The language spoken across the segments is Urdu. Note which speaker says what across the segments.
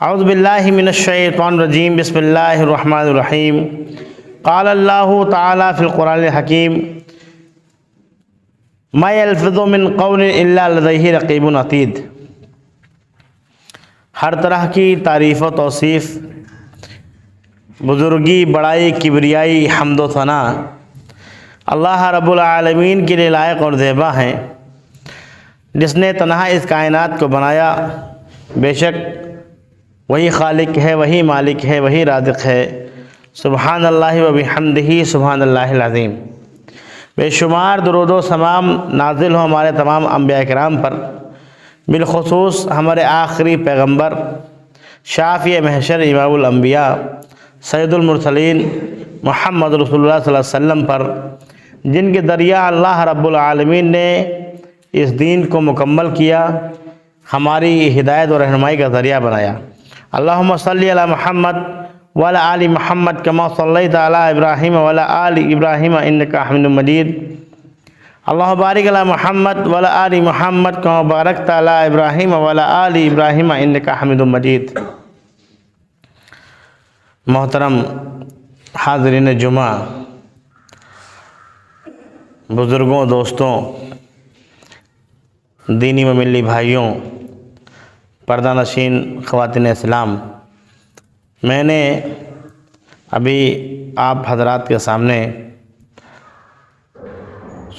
Speaker 1: اعوذ باللہ من الشیطان الرجیم بسم اللہ الرحمن الرحیم قال اللہ تعالی فی القرآن الحکیم ما یلفظ من قول الا لدیہ رقیب عتید۔ ہر طرح کی تعریف و توصیف، بزرگی، بڑائی، کبریائی، حمد و ثنا اللہ رب العالمین کے لیے لائق اور زیبا ہیں، جس نے تنہا اس کائنات کو بنایا۔ بے شک وہی خالق ہے، وہی مالک ہے، وہی رازق ہے۔ سبحان اللہ و بحمدہ سبحان اللہ العظیم۔ بے شمار درود و سلام نازل ہو ہمارے تمام انبیاء کرام پر، بالخصوص ہمارے آخری پیغمبر شافع محشر امام الانبیاء سید المرسلین محمد رسول اللہ صلی اللہ علیہ وسلم پر، جن کے ذریعہ اللہ رب العالمین نے اس دین کو مکمل کیا، ہماری ہدایت و رہنمائی کا ذریعہ بنایا۔ اللہم صلی علی محمد وعلی آل محمد کما صلیت علی ابراہیم وعلی آل ابراہیم انک حمید مجید۔ اللہم بارک علی محمد وعلی آل محمد کما بارکت علی ابراہیم وعلی آل ابراہیم انک حمید مجید۔ محترم حاضرین جمعہ، بزرگوں، دوستوں، دینی و ملی بھائیوں، پردہ نشین خواتین اسلام، میں نے ابھی آپ حضرات کے سامنے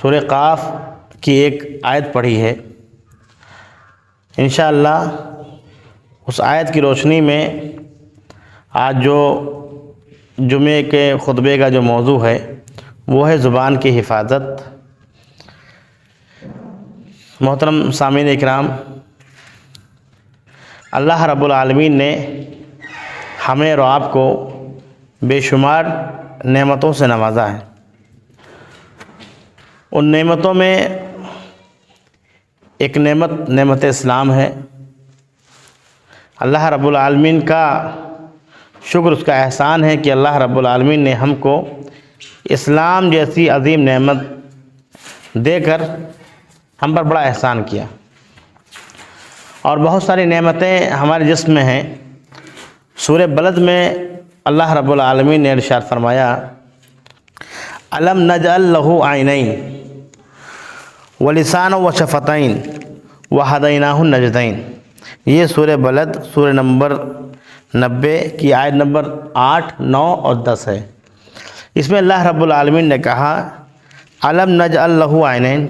Speaker 1: سورہ قاف کی ایک آیت پڑھی ہے۔ انشاءاللہ اس آیت کی روشنی میں آج جو جمعے کے خطبے کا جو موضوع ہے وہ ہے زبان کی حفاظت۔ محترم سامعین اکرام، اللہ رب العالمین نے ہمیں اور آپ کو بے شمار نعمتوں سے نوازا ہے۔ ان نعمتوں میں ایک نعمت اسلام ہے۔ اللہ رب العالمین کا شکر، اس کا احسان ہے کہ اللہ رب العالمین نے ہم کو اسلام جیسی عظیم نعمت دے کر ہم پر بڑا احسان کیا، اور بہت ساری نعمتیں ہمارے جسم میں ہیں۔ سورہ بلد میں اللہ رب العالمین نے ارشاد فرمایا، الم نجعل لہ عینین ولسانا وشفتین وہدیناہ النجدین۔ یہ سورہ بلد سورہ نمبر 90 کی آیت نمبر 8، 9 اور 10 ہے۔ اس میں اللہ رب العالمین نے کہا، الم نجعل لہ عینین،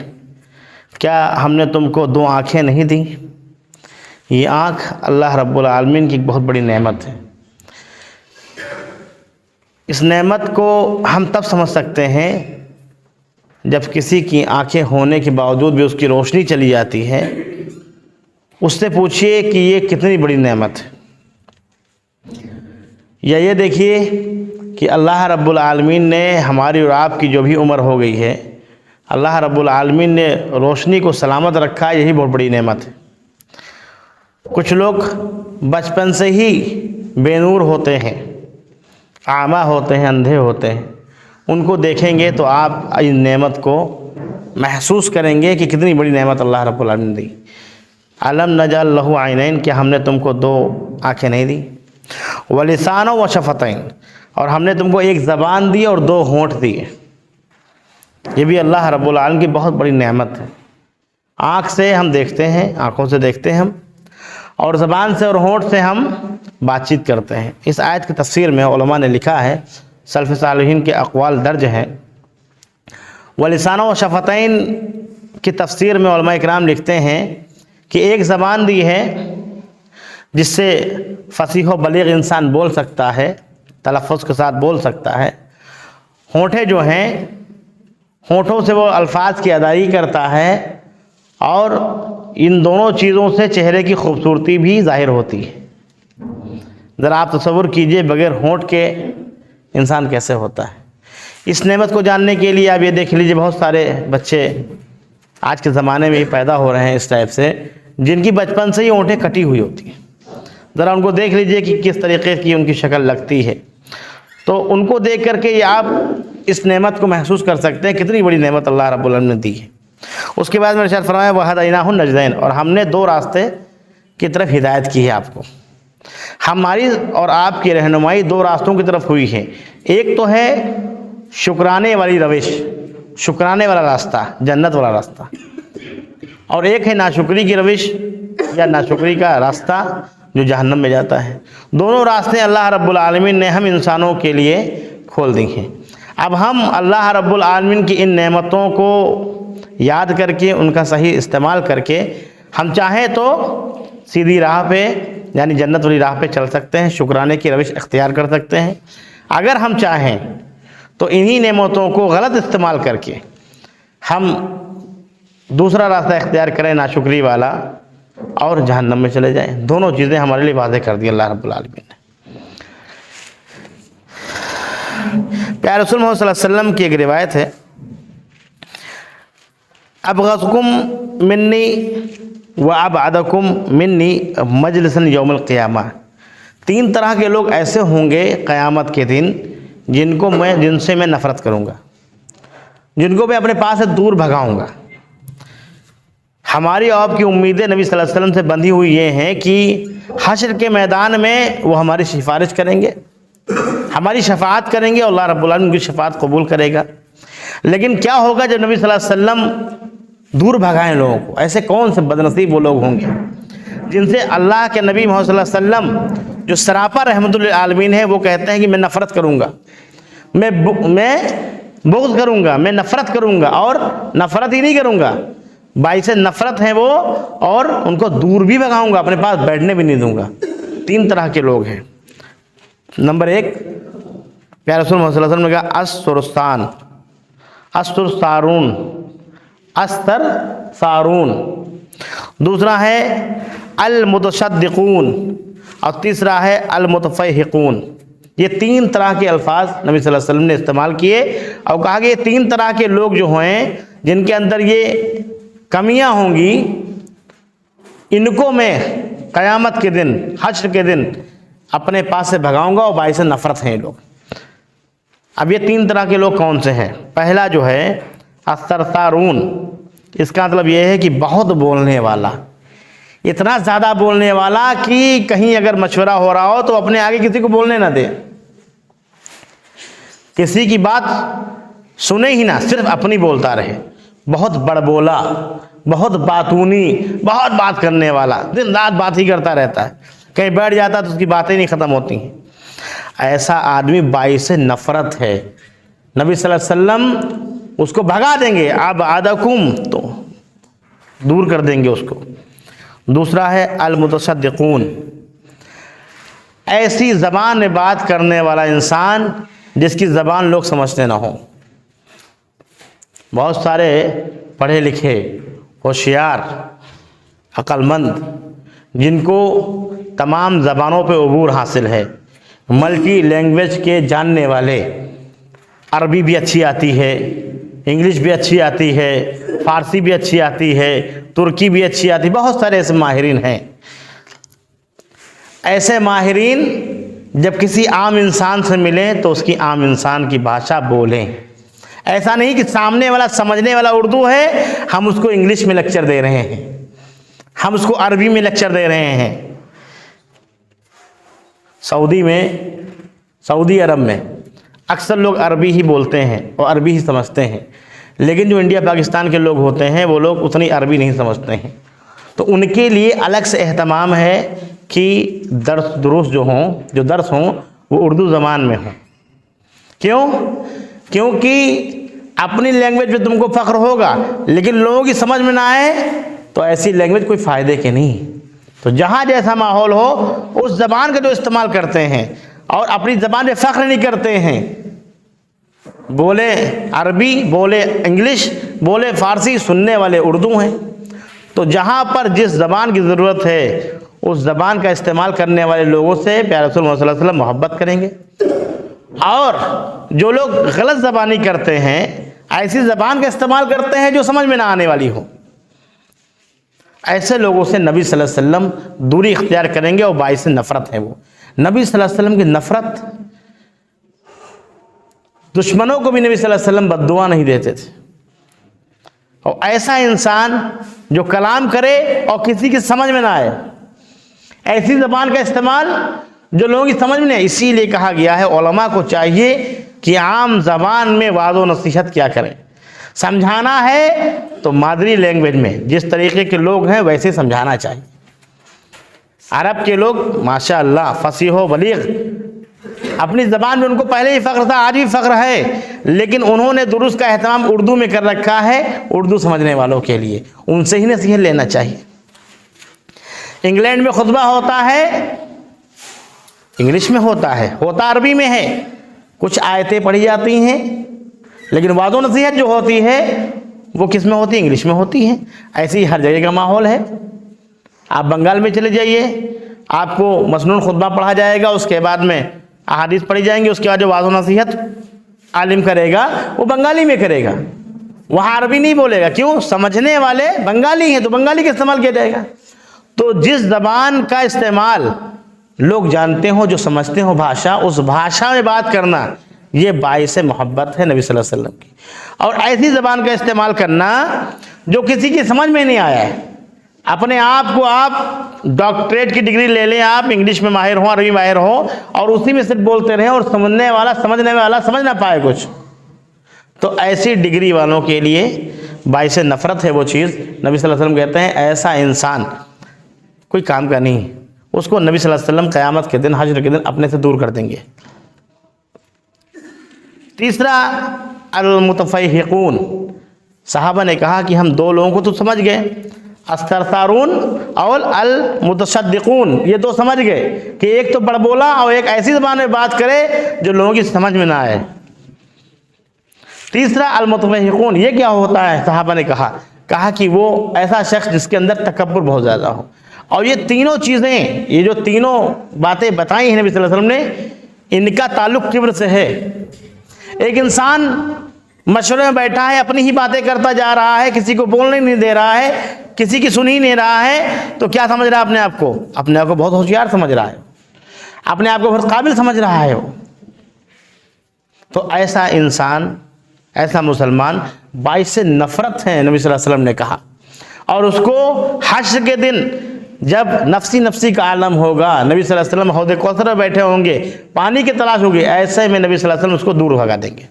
Speaker 1: کیا ہم نے تم کو 2 آنکھیں نہیں دیں؟ یہ آنکھ اللہ رب العالمین کی ایک بہت بڑی نعمت ہے۔ اس نعمت کو ہم تب سمجھ سکتے ہیں جب کسی کی آنکھیں ہونے کے باوجود بھی اس کی روشنی چلی جاتی ہے۔ اس سے پوچھئے کہ یہ کتنی بڑی نعمت ہے، یا یہ دیکھیے کہ اللہ رب العالمین نے ہماری اور آپ کی جو بھی عمر ہو گئی ہے، اللہ رب العالمین نے روشنی کو سلامت رکھا، یہی بہت بڑی نعمت ہے۔ کچھ لوگ بچپن سے ہی بے نور ہوتے ہیں، اعمیٰ ہوتے ہیں، اندھے ہوتے ہیں۔ ان کو دیکھیں گے تو آپ اس نعمت کو محسوس کریں گے کہ کتنی بڑی نعمت اللہ رب العالمین نے دی۔ الم نجعل لہ عینین، کہ ہم نے تم کو 2 آنکھیں نہیں دی، ولسانا وشفتین، اور ہم نے تم کو 1 زبان دی اور 2 ہونٹ دیے۔ یہ بھی اللہ رب العالمین کی بہت بڑی نعمت ہے۔ آنکھ سے ہم دیکھتے ہیں، آنکھوں سے دیکھتے ہیں ہم، اور زبان سے اور ہونٹ سے ہم بات چیت کرتے ہیں۔ اس آیت کی تفسیر میں علماء نے لکھا ہے، سلف صالحین کے اقوال درج ہیں۔ ولسانہ و شفتین کی تفسیر میں علماء اکرام لکھتے ہیں کہ 1 زبان دی ہے جس سے فصیح و بلیغ انسان بول سکتا ہے، تلفظ کے ساتھ بول سکتا ہے۔ ہونٹیں جو ہیں، ہونٹوں سے وہ الفاظ کی ادائیگی کرتا ہے، اور ان دونوں چیزوں سے چہرے کی خوبصورتی بھی ظاہر ہوتی ہے۔ ذرا آپ تصور کیجئے بغیر ہونٹ کے انسان کیسے ہوتا ہے۔ اس نعمت کو جاننے کے لیے آپ یہ دیکھ لیجئے، بہت سارے بچے آج کے زمانے میں ہی پیدا ہو رہے ہیں اس ٹائپ سے، جن کی بچپن سے ہی ہونٹیں کٹی ہوئی ہوتی ہیں۔ ذرا ان کو دیکھ لیجئے کہ کس طریقے کی ان کی شکل لگتی ہے، تو ان کو دیکھ کر کے یہ آپ اس نعمت کو محسوس کر سکتے ہیں کتنی بڑی نعمت اللہ رب العالمین نے دی ہے۔ اس کے بعد میں ارشاد فرمایا وَهَدَيْنَاهُ النَّجْدَيْنِ، اور ہم نے 2 راستے کی طرف ہدایت کی ہے آپ کو۔ ہماری اور آپ کی رہنمائی دو راستوں کی طرف ہوئی ہے، ایک تو ہے شکرانے والی روش، شکرانے والا راستہ، جنت والا راستہ، اور ایک ہے ناشکری کی روش یا ناشکری کا راستہ جو جہنم میں جاتا ہے۔ دونوں راستے اللہ رب العالمین نے ہم انسانوں کے لیے کھول دی ہیں۔ اب ہم اللہ رب العالمین کی ان نعمتوں کو یاد کر کے ان کا صحیح استعمال کر کے ہم چاہیں تو سیدھی راہ پہ یعنی جنت والی راہ پہ چل سکتے ہیں، شکرانے کی روش اختیار کر سکتے ہیں۔ اگر ہم چاہیں تو انہی نعمتوں کو غلط استعمال کر کے ہم دوسرا راستہ اختیار کریں ناشکری والا اور جہنم میں چلے جائیں۔ دونوں چیزیں ہمارے لیے واضح کر دی اللہ رب العالمین نے۔ پیارے رسول محمد صلی اللہ علیہ وسلم کی ایک روایت ہے، ابغضکم منی وابعدکم منی مجلسا یوم القیامہ، تین طرح کے لوگ ایسے ہوں گے قیامت کے دن جن سے میں نفرت کروں گا، جن کو میں اپنے پاس سے دور بھگاؤں گا۔ ہماری اور آپ کی امیدیں نبی صلی اللہ علیہ وسلم سے بندھی ہوئی یہ ہیں کہ حشر کے میدان میں وہ ہماری سفارش کریں گے، ہماری شفاعت کریں گے اور اللہ رب العالمین کی شفاعت قبول کرے گا۔ لیکن کیا ہوگا جب نبی صلی اللہ علیہ وسلم دور بھگائیں لوگوں کو؟ ایسے کون سے بدنصیب وہ لوگ ہوں گے جن سے اللہ کے نبی محمد صلی اللہ علیہ وسلم جو سراپا رحمت للعالمین ہے وہ کہتے ہیں کہ میں نفرت کروں گا، میں بغض کروں گا، میں نفرت کروں گا، اور نفرت ہی نہیں کروں گا، باعث نفرت ہیں وہ، اور ان کو دور بھی بھگاؤں گا، اپنے پاس بیٹھنے بھی نہیں دوں گا۔ تین طرح کے لوگ ہیں۔ نمبر ایک، پیارے رسول محمد صلی اللہ علیہ وسلم نے کہا السرستان، استر سارون، استر سارون۔ دوسرا ہے المتصدقون، اور تیسرا ہے المتفیحقون۔ یہ تین طرح کے الفاظ نبی صلی اللہ علیہ وسلم نے استعمال کیے اور کہا کہ یہ تین طرح کے لوگ جو ہیں جن کے اندر یہ کمیاں ہوں گی، ان کو میں قیامت کے دن، حشر کے دن اپنے پاس سے بھگاؤں گا اور باعث نفرت ہیں یہ لوگ۔ اب یہ تین طرح کے لوگ کون سے ہیں؟ پہلا جو ہے السرسارون، اس کا مطلب یہ ہے کہ بہت بولنے والا، اتنا زیادہ بولنے والا کہ کہیں اگر مشورہ ہو رہا ہو تو اپنے آگے کسی کو بولنے نہ دے، کسی کی بات سنے ہی نہ، صرف اپنی بولتا رہے، بہت بڑبولا، بہت باتونی، بہت بات کرنے والا، دن رات بات ہی کرتا رہتا ہے، کہیں بیٹھ جاتا تو اس کی باتیں نہیں ختم ہوتی ہیں۔ ایسا آدمی باعث نفرت ہے، نبی صلی اللہ علیہ وسلم اس کو بھگا دیں گے، ابعدکم، تو دور کر دیں گے اس کو۔ دوسرا ہے المتصدقون، ایسی زبان میں بات کرنے والا انسان جس کی زبان لوگ سمجھتے نہ ہوں۔ بہت سارے پڑھے لکھے، ہوشیار، عقل مند، جن کو تمام زبانوں پہ عبور حاصل ہے، ملٹی لینگویج کے جاننے والے، عربی بھی اچھی آتی ہے، انگلش بھی اچھی آتی ہے، فارسی بھی اچھی آتی ہے، ترکی بھی اچھی آتی ہے، بہت سارے ایسے ماہرین ہیں۔ ایسے ماہرین جب کسی عام انسان سے ملیں تو اس کی عام انسان کی بھاشا بولیں، ایسا نہیں کہ سامنے والا سمجھنے والا اردو ہے، ہم اس کو انگلش میں لیکچر دے رہے ہیں، ہم اس کو عربی میں لیکچر دے رہے ہیں۔ سعودی عرب میں اکثر لوگ عربی ہی بولتے ہیں اور عربی ہی سمجھتے ہیں، لیکن جو انڈیا پاکستان کے لوگ ہوتے ہیں وہ لوگ اتنی عربی نہیں سمجھتے ہیں، تو ان کے لیے الگ سے اہتمام ہے کہ دروس جو درس ہوں وہ اردو زبان میں ہوں۔ کیوں؟ کیونکہ اپنی لینگویج پہ تم کو فخر ہوگا، لیکن لوگوں کی سمجھ میں نہ آئے تو ایسی لینگویج کوئی فائدے کی نہیں۔ تو جہاں جیسا ماحول ہو اس زبان کا جو استعمال کرتے ہیں اور اپنی زبان پہ فخر نہیں کرتے ہیں، بولے عربی، بولے انگلش، بولے فارسی، سننے والے اردو ہیں۔ تو جہاں پر جس زبان کی ضرورت ہے اس زبان کا استعمال کرنے والے لوگوں سے پیارے رسول محمد صلی اللہ علیہ وسلم محبت کریں گے، اور جو لوگ غلط زبانی کرتے ہیں، ایسی زبان کا استعمال کرتے ہیں جو سمجھ میں نہ آنے والی ہو، ایسے لوگوں سے نبی صلی اللہ علیہ وسلم دوری اختیار کریں گے اور باعث نفرت ہے وہ۔ نبی صلی اللہ علیہ وسلم کی نفرت، دشمنوں کو بھی نبی صلی اللہ علیہ وسلم بد دعا نہیں دیتے تھے۔ اور ایسا انسان جو کلام کرے اور کسی کی سمجھ میں نہ آئے، ایسی زبان کا استعمال جو لوگوں کی سمجھ میں نہیں. اسی لیے کہا گیا ہے علماء کو چاہیے کہ عام زبان میں وعظ و نصیحت کیا کریں. سمجھانا ہے تو مادری لینگویج میں جس طریقے کے لوگ ہیں ویسے سمجھانا چاہیے. عرب کے لوگ ماشاء اللہ فصیح و بلیغ، اپنی زبان میں ان کو پہلے ہی فخر تھا، آج بھی فخر ہے، لیکن انہوں نے درست کا اہتمام اردو میں کر رکھا ہے اردو سمجھنے والوں کے لیے. ان سے ہی نصیحت لینا چاہیے. انگلینڈ میں خطبہ ہوتا ہے انگلش میں ہوتا ہے، ہوتا عربی میں ہے، کچھ آیتیں پڑھی جاتی ہیں، لیکن وعظ و نصیحت جو ہوتی ہے وہ کس میں ہوتی ہے؟ انگلش میں ہوتی ہے. ایسے ہی ہر جگہ کا ماحول ہے. آپ بنگال میں چلے جائیے، آپ کو مسنون خطبہ پڑھا جائے گا، اس کے بعد میں احادیث پڑھی جائیں گی، اس کے بعد جو وعظ و نصیحت عالم کرے گا وہ بنگالی میں کرے گا، وہاں عربی نہیں بولے گا. کیوں؟ سمجھنے والے بنگالی ہیں تو بنگالی کا استعمال کیا جائے گا. تو جس زبان کا استعمال لوگ جانتے ہوں، جو سمجھتے ہوں بھاشا، اس بھاشا میں بات کرنا یہ باعث محبت ہے نبی صلی اللہ علیہ وسلم کی. اور ایسی زبان کا استعمال کرنا جو کسی کی سمجھ میں نہیں آیا ہے. اپنے آپ کو آپ ڈاکٹریٹ کی ڈگری لے لیں، آپ انگلش میں ماہر ہوں، عربی ماہر ہوں، اور اسی میں صرف بولتے رہیں اور سمجھنے والا سمجھ نہ پائے کچھ، تو ایسی ڈگری والوں کے لیے باعث نفرت ہے وہ چیز. نبی صلی اللہ علیہ وسلم کہتے ہیں ایسا انسان کوئی کام کا نہیں، اس کو نبی صلی اللہ علیہ وسلم قیامت کے دن، حشر کے دن اپنے سے دور کر دیں گے. تیسرا المتفیحقون. صحابہ نے کہا کہ ہم دو لوگوں کو تو سمجھ گئے، الثرثارون اور المتصدقون، یہ دو سمجھ گئے کہ ایک تو بڑ بولا اور ایک ایسی زبان میں بات کرے جو لوگوں کی سمجھ میں نہ آئے. تیسرا المتفیحقون، یہ کیا ہوتا ہے؟ صحابہ نے کہا کہ وہ ایسا شخص جس کے اندر تکبر بہت زیادہ ہو. اور یہ تینوں چیزیں، یہ جو تینوں باتیں بتائی ہیں نبی صلی اللہ علیہ وسلم نے، ان کا تعلق کبر سے ہے. ایک انسان مشورے میں بیٹھا ہے، اپنی ہی باتیں کرتا جا رہا ہے، کسی کو بولنے نہیں دے رہا ہے، کسی کی سن ہی نہیں رہا ہے، تو کیا سمجھ رہا ہے اپنے آپ کو؟ اپنے آپ کو بہت ہوشیار سمجھ رہا ہے، اپنے آپ کو بہت قابل سمجھ رہا ہے وہ. تو ایسا انسان، ایسا مسلمان باعث نفرت ہے نبی صلی اللہ علیہ وسلم نے کہا. اور اس کو حشر کے دن جب نفسی کا عالم ہوگا، نبی صلی اللہ علیہ وسلم حوض کوثر میں بیٹھے ہوں گے، پانی کی تلاش ہوگی، ایسے میں نبی صلی اللہ علیہ وسلم اس کو دور بھگا دیں گے.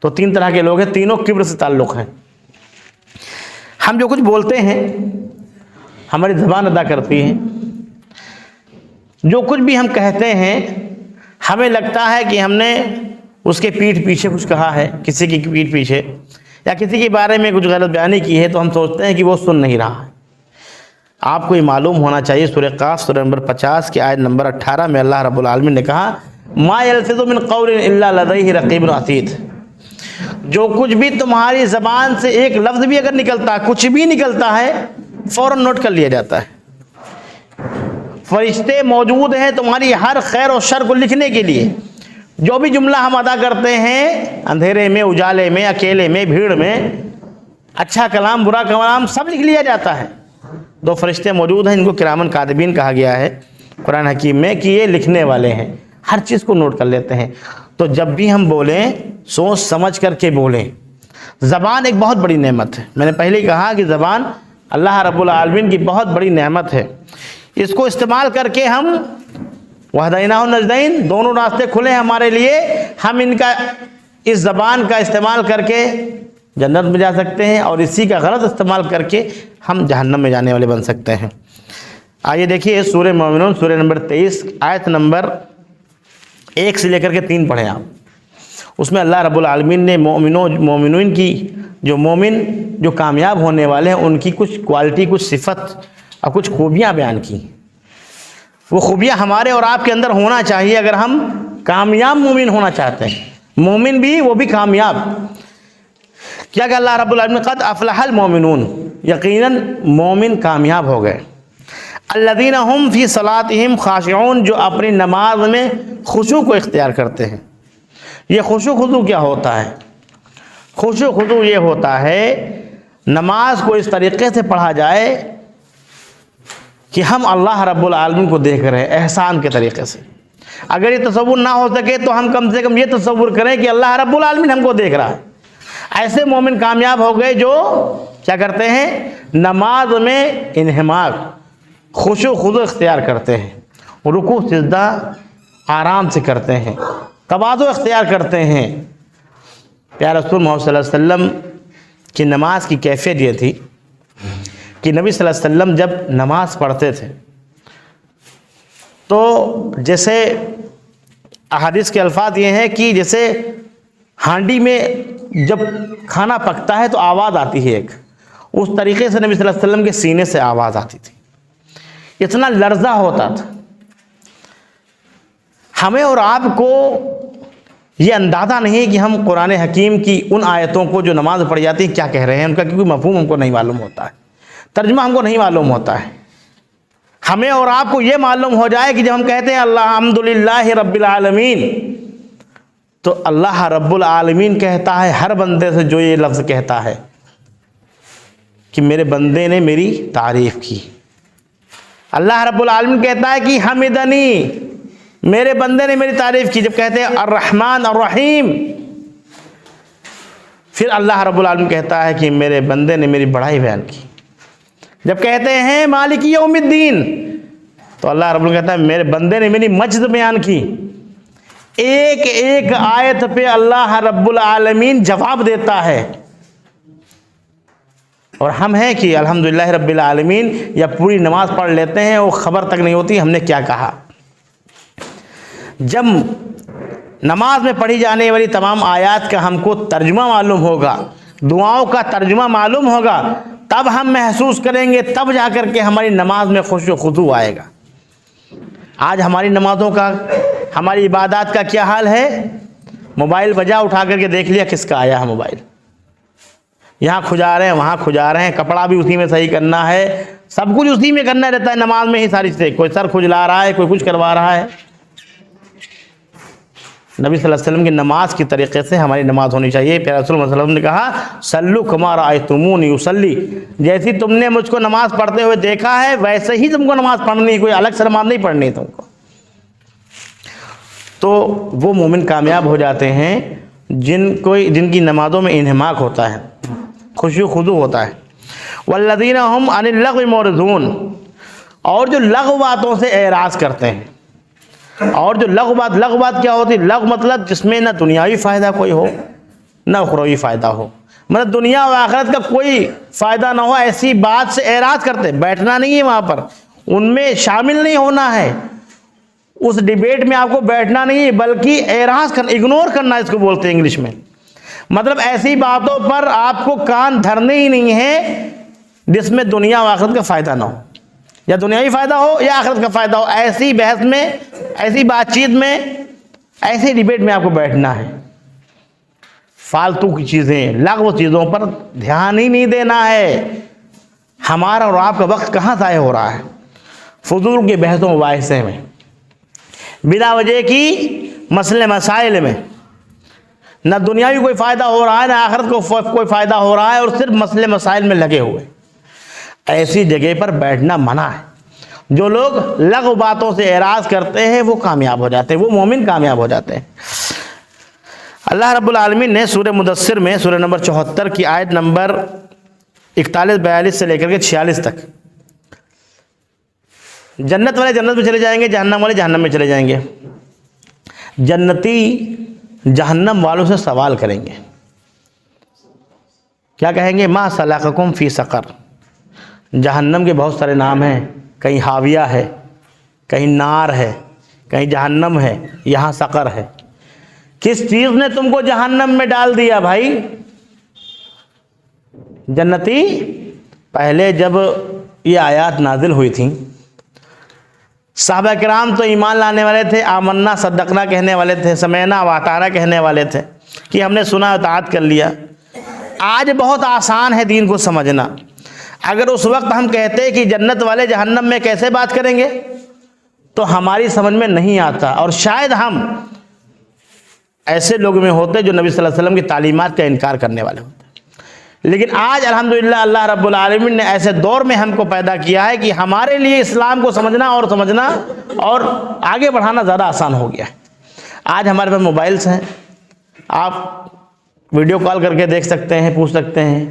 Speaker 1: تو تین طرح کے لوگ ہیں، تینوں کبر سے تعلق ہیں. ہم جو کچھ بولتے ہیں ہماری زبان ادا کرتی ہے. جو کچھ بھی ہم کہتے ہیں ہمیں لگتا ہے کہ ہم نے اس کے پیٹھ پیچھے کچھ کہا ہے، کسی کی پیٹھ پیچھے، یا کسی کے بارے میں کچھ غلط بیانی کی ہے، تو ہم سوچتے ہیں کہ وہ سن نہیں رہا ہے. آپ کو یہ معلوم ہونا چاہیے، سورہ قاف سورہ نمبر 50 کی آیت نمبر 18 میں اللہ رب العالمین نے کہا ما یلفظ من قول الا لدیہ رقیب عتید. جو کچھ بھی تمہاری زبان سے ایک لفظ بھی اگر نکلتا ہے، کچھ بھی نکلتا ہے، فوراً نوٹ کر لیا جاتا ہے. فرشتے موجود ہیں تمہاری ہر خیر و شر کو لکھنے کے لیے. جو بھی جملہ ہم ادا کرتے ہیں، اندھیرے میں، اجالے میں، اکیلے میں، بھیڑ میں، اچھا کلام، برا کلام، سب لکھ لیا جاتا ہے. دو فرشتے موجود ہیں، ان کو کرامن کاتبین کہا گیا ہے قرآن حکیم میں، کہ یہ لکھنے والے ہیں، ہر چیز کو نوٹ کر لیتے ہیں. تو جب بھی ہم بولیں سوچ سمجھ کر کے بولیں. زبان ایک بہت بڑی نعمت ہے. میں نے پہلے کہا کہ زبان اللہ رب العالمین کی بہت بڑی نعمت ہے. اس کو استعمال کر کے ہم وہدیناہ النجدین، دونوں راستے کھلے ہیں ہمارے لیے. ہم اس زبان کا استعمال کر کے جنت میں جا سکتے ہیں، اور اسی کا غلط استعمال کر کے ہم جہنم میں جانے والے بن سکتے ہیں. آئیے دیکھیے سورہ مومنون سورہ نمبر 23 آیت نمبر 1 سے لے کر کے 3 پڑھیں آپ. اس میں اللہ رب العالمین نے مومنین کی، جو مومن جو کامیاب ہونے والے ہیں، ان کی کچھ کوالٹی، کچھ صفت اور کچھ خوبیاں بیان کی. وہ خوبیاں ہمارے اور آپ کے اندر ہونا چاہیے اگر ہم کامیاب مومن ہونا چاہتے ہیں. مومن بھی، وہ بھی کامیاب. کیا کہ اللہ رب العالمین قد افلح المومنون، یقیناً مومن کامیاب ہو گئے. الذین هم فی صلاتہم خاشعون، جو اپنی نماز میں خشوع کو اختیار کرتے ہیں. یہ خشوع خضوع کیا ہوتا ہے؟ خشوع خضوع یہ ہوتا ہے نماز کو اس طریقے سے پڑھا جائے کہ ہم اللہ رب العالمین کو دیکھ رہے ہیں احسان کے طریقے سے. اگر یہ تصور نہ ہو سکے تو ہم کم سے کم یہ تصور کریں کہ اللہ رب العالمین ہم کو دیکھ رہا ہے. ایسے مومن کامیاب ہو گئے جو کیا کرتے ہیں؟ نماز میں انہماک، خشوع خضوع اختیار کرتے ہیں. رکوع سجدہ آرام سے کرتے ہیں، تواضع اختیار کرتے ہیں۔ پیارے رسول محمد صلی اللہ علیہ وسلم کی نماز کی کیفیت یہ تھی کہ نبی صلی اللہ علیہ وسلم جب نماز پڑھتے تھے تو جیسے احادیث کے الفاظ یہ ہیں کہ جیسے ہانڈی میں جب کھانا پکتا ہے تو آواز آتی ہے ایک، اس طریقے سے نبی صلی اللہ علیہ وسلم کے سینے سے آواز آتی تھی، اتنا لرزہ ہوتا تھا۔ ہمیں اور آپ کو یہ اندازہ نہیں ہے کہ ہم قرآن حکیم کی ان آیتوں کو جو نماز پڑھی جاتی ہیں کیا کہہ رہے ہیں، ان کا کیونکہ مفہوم ہم کو نہیں معلوم ہوتا ہے، ترجمہ ہم کو نہیں معلوم ہوتا ہے۔ ہمیں اور آپ کو یہ معلوم ہو جائے کہ جب ہم کہتے ہیں الحمدللہ رب العالمین، تو اللہ رب العالمین کہتا ہے ہر بندے سے جو یہ لفظ کہتا ہے کہ میرے بندے نے میری تعریف کی۔ اللہ رب العالمین کہتا ہے کہ حمدنی، میرے بندے نے میری تعریف کی۔ جب کہتے ہیں الرحمن الرحیم، پھر اللہ رب العالمین کہتا ہے کہ میرے بندے نے میری بڑائی بیان کی۔ جب کہتے ہیں مالک یوم الدین، تو اللہ رب العالمین کہتا ہے میرے بندے نے میری مجد بیان کی۔ ایک ایک آیت پہ اللہ رب العالمین جواب دیتا ہے، اور ہم ہیں کہ الحمدللہ رب العالمین یا پوری نماز پڑھ لیتے ہیں، وہ خبر تک نہیں ہوتی ہم نے کیا کہا۔ جب نماز میں پڑھی جانے والی تمام آیات کا ہم کو ترجمہ معلوم ہوگا، دعاؤں کا ترجمہ معلوم ہوگا، تب ہم محسوس کریں گے، تب جا کر کے ہماری نماز میں خشوع و خضوع آئے گا۔ آج ہماری نمازوں کا، ہماری عبادات کا کیا حال ہے؟ موبائل بجا، اٹھا کر کے دیکھ لیا کس کا آیا ہے موبائل، یہاں کھجا رہے ہیں وہاں کھجا رہے ہیں، کپڑا بھی اسی میں صحیح کرنا ہے، سب کچھ اسی میں کرنا رہتا ہے، نماز میں ہی ساری چیزیں، کوئی سر کھجلا رہا ہے، کوئی کچھ کروا رہا ہے۔ نبی صلی اللہ علیہ وسلم کی نماز کی طریقے سے ہماری نماز ہونی چاہیے۔ پیارے رسول صلی اللہ علیہ وسلم نے کہا صلو کما رأیتمونی اصلی، جیسی تم نے مجھ کو نماز پڑھتے ہوئے دیکھا ہے ویسے ہی تم کو نماز پڑھنی ہے، کوئی الگ سے نماز نہیں پڑھنی تم کو۔ تو وہ مومن کامیاب ہو جاتے ہیں جن کی نمازوں میں انہماک ہوتا ہے، خشوع خضوع ہوتا ہے۔ والذین هم عن اللغو معرضون، اور جو لغو باتوں سے اعراض کرتے ہیں۔ اور جو لغو بات کیا ہوتی ہے؟ لغو مطلب جس میں نہ دنیاوی فائدہ کوئی ہو نہ اخروی فائدہ ہو، مطلب دنیا و آخرت کا کوئی فائدہ نہ ہو، ایسی بات سے اعراض کرتے، بیٹھنا نہیں ہے وہاں پر، ان میں شامل نہیں ہونا ہے، اس ڈیبیٹ میں آپ کو بیٹھنا نہیں ہے، بلکہ اعراض کرنا، اگنور کرنا اس کو بولتے ہیں انگلش میں۔ مطلب ایسی باتوں پر آپ کو کان دھرنے ہی نہیں ہے جس میں دنیا و آخرت کا فائدہ نہ ہو، یا دنیاوی فائدہ ہو یا آخرت کا فائدہ ہو۔ ایسی بحث میں، ایسی بات چیت میں، ایسی ڈیبیٹ میں آپ کو بیٹھنا ہے۔ فالتو کی چیزیں، لغو چیزوں پر دھیان ہی نہیں دینا ہے۔ ہمارا اور آپ کا وقت کہاں ضائع ہو رہا ہے؟ فضول کے بحثوں مباحثے میں، بلا وجہ کی مسئلے مسائل میں، نہ دنیاوی کوئی فائدہ ہو رہا ہے نہ آخرت کو کوئی فائدہ ہو رہا ہے، اور صرف مسئلے مسائل میں لگے ہوئے۔ ایسی جگہ پر بیٹھنا منع ہے۔ جو لوگ لغو باتوں سے اعراض کرتے ہیں وہ کامیاب ہو جاتے ہیں، وہ مومن کامیاب ہو جاتے ہیں۔ اللہ رب العالمین نے سورہ مدثر میں سورہ نمبر 74 کی آیت نمبر 41-42 سے لے کر کے 46 تک، جنت والے جنت میں چلے جائیں گے، جہنم والے جہنم میں چلے جائیں گے۔ جنتی جہنم والوں سے سوال کریں گے، کیا کہیں گے؟ ما سلککم فی سقر۔ جہنم کے بہت سارے نام ہیں، کہیں حاویہ ہے، کہیں نار ہے، کہیں جہنم ہے، یہاں سقر ہے۔ کس چیز نے تم کو جہنم میں ڈال دیا بھائی؟ جنتی پہلے جب یہ آیات نازل ہوئی تھیں، صحابہ کرام تو ایمان لانے والے تھے، آمنا صدقنا کہنے والے تھے، سمعنا واطعنا کہنے والے تھے کہ ہم نے سنا اطاعت کر لیا۔ آج بہت آسان ہے دین کو سمجھنا۔ اگر اس وقت ہم کہتے کہ جنت والے جہنم میں کیسے بات کریں گے تو ہماری سمجھ میں نہیں آتا، اور شاید ہم ایسے لوگ میں ہوتے جو نبی صلی اللہ علیہ وسلم کی تعلیمات کا انکار کرنے والے ہوتے۔ لیکن آج الحمدللہ اللہ رب العالمین نے ایسے دور میں ہم کو پیدا کیا ہے کہ ہمارے لیے اسلام کو سمجھنا اور آگے بڑھانا زیادہ آسان ہو گیا ہے۔ آج ہمارے پاس موبائلز ہیں، آپ ویڈیو کال کر کے دیکھ سکتے ہیں، پوچھ سکتے ہیں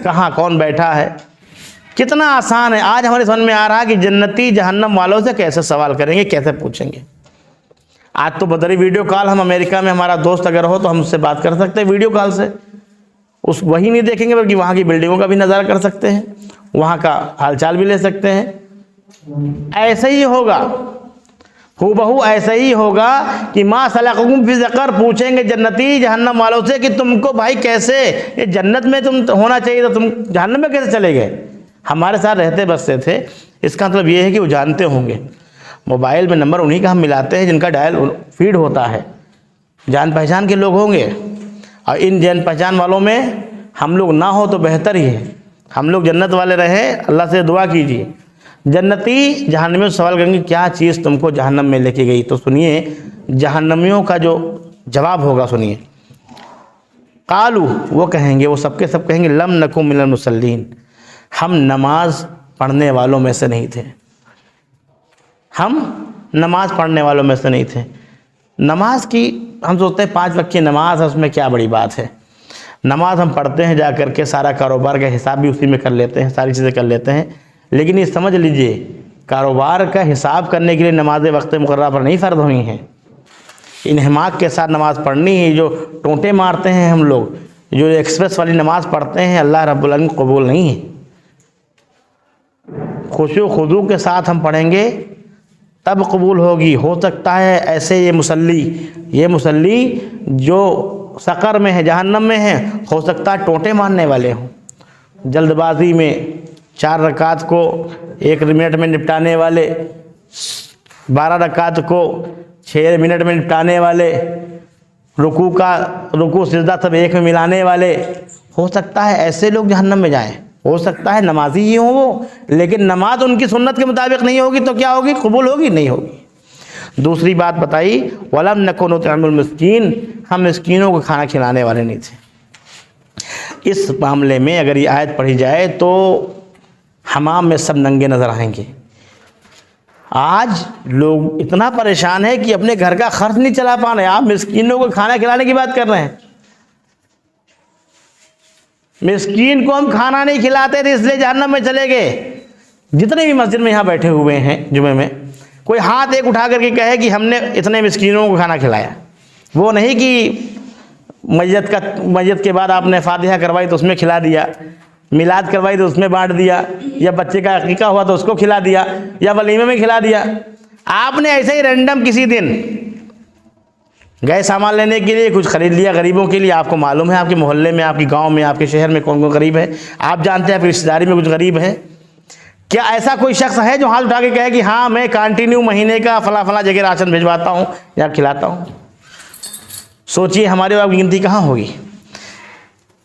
Speaker 1: کہاں کون بیٹھا ہے، کتنا آسان ہے. آج ہمارے سمجھ میں آ رہا کہ جنتی جہنم والوں سے کیسے سوال کریں گے, کیسے پوچھیں گے. آج تو بدری ویڈیو کال, ہم امریکہ میں ہمارا دوست اگر ہو تو ہم اس سے بات کر سکتے ہیں ویڈیو کال سے. وہی نہیں دیکھیں گے بلکہ وہاں کی بلڈنگوں کا بھی نظارہ کر سکتے ہیں, وہاں کا حال چال بھی لے سکتے ہیں. ایسے ہی ہوگا, ہو بہو ایسا ہی ہوگا کہ ما سلککم فی سقر, پوچھیں گے جنتی جہنم والوں سے کہ تم کو بھائی کیسے, یہ جنت میں تم ہونا چاہیے تو تم جہنم میں کیسے چلے گئے. ہمارے ساتھ رہتے بستے تھے. اس کا مطلب یہ ہے کہ وہ جانتے ہوں گے. موبائل میں نمبر انہی کا ہم ملاتے ہیں جن کا ڈائل فیڈ ہوتا ہے, جان پہچان کے لوگ ہوں گے. اور ان جان پہچان والوں میں ہم لوگ نہ ہو تو بہتر ہی ہے, ہم لوگ جنت والے رہیں. اللہ سے دعا کیجیے. جنتی جہنمیوں سے سوال کریں گے کیا چیز تم کو جہنم میں لے کے گئی, تو سنیے جہنمیوں کا جو جواب ہوگا سنیے. قالو, وہ کہیں گے, وہ سب کے سب کہیں گے, لم نکو من المصلین, ہم نماز پڑھنے والوں میں سے نہیں تھے. ہم نماز پڑھنے والوں میں سے نہیں تھے. نماز کی ہم سوچتے ہیں 5 وقت کی نماز ہے, اس میں کیا بڑی بات ہے. نماز ہم پڑھتے ہیں جا کر کے, سارا کاروبار کا حساب بھی اسی میں کر لیتے ہیں, ساری چیزیں کر لیتے ہیں. لیکن یہ سمجھ لیجئے کاروبار کا حساب کرنے کے لیے نمازیں وقت مقررہ پر نہیں فرض ہوئی ہیں. انہماک کے ساتھ نماز پڑھنی ہے. جو ٹونٹے مارتے ہیں ہم لوگ, جو ایکسپریس والی نماز پڑھتے ہیں, اللہ رب العالمین قبول نہیں ہے. خشوع و خضوع کے ساتھ ہم پڑھیں گے تب قبول ہوگی. ہو سکتا ہے ایسے یہ مصلی جو سقر میں ہے, جہنم میں ہے, ہو سکتا ہے ٹونٹے مارنے والے ہوں, جلد بازی میں 4 رکعت کو 1 منٹ میں نپٹانے والے, 12 رکعت کو 6 منٹ میں نپٹانے والے, رکوع سجدہ سب ایک میں ملانے والے. ہو سکتا ہے ایسے لوگ جہنم میں جائیں. ہو سکتا ہے نمازی ہی ہوں وہ, لیکن نماز ان کی سنت کے مطابق نہیں ہوگی تو کیا ہوگی, قبول ہوگی نہیں ہوگی. دوسری بات بتائی, وَلَمْ نَكُ نُطْعِمُ الْمِسْكِينَ, ہم مسکینوں کو کھانا کھلانے والے نہیں تھے. اس معاملے میں اگر یہ آیت پڑھی جائے تو حمام میں سب ننگے نظر آئیں گے. آج لوگ اتنا پریشان ہے کہ اپنے گھر کا خرچ نہیں چلا پا رہے, آپ مسکینوں کو کھانا کھلانے کی بات کر رہے ہیں. مسکین کو ہم کھانا نہیں کھلاتے تھے اس لیے جہنم میں چلے گئے. جتنے بھی مسجد میں یہاں بیٹھے ہوئے ہیں جمعے میں, کوئی ہاتھ ایک اٹھا کر کے کہے کہ ہم نے اتنے مسکینوں کو کھانا کھلایا. وہ نہیں کہ میت کے بعد آپ نے فاتحہ کروائی تو اس میں کھلا دیا, میلاد کروائی تو اس میں بانٹ دیا, یا بچے کا عقیقہ ہوا تو اس کو کھلا دیا, یا ولیمے میں کھلا دیا. آپ نے ایسے ہی رینڈم کسی دن گئے سامان لینے کے لیے, کچھ خرید لیا غریبوں کے لیے. آپ کو معلوم ہے آپ کے محلے میں, آپ کے گاؤں میں, آپ کے شہر میں کون کون غریب ہے, آپ جانتے ہیں آپ کی رشتہ داری میں کچھ غریب ہے. کیا ایسا کوئی شخص ہے جو ہاتھ اٹھا کے کہے کہ ہاں میں کنٹینیو مہینے کا فلاں فلاں جگہ راشن بھجواتا ہوں یا کھلاتا ہوں؟ سوچئے ہمارے آپ کی گنتی کہاں ہوگی.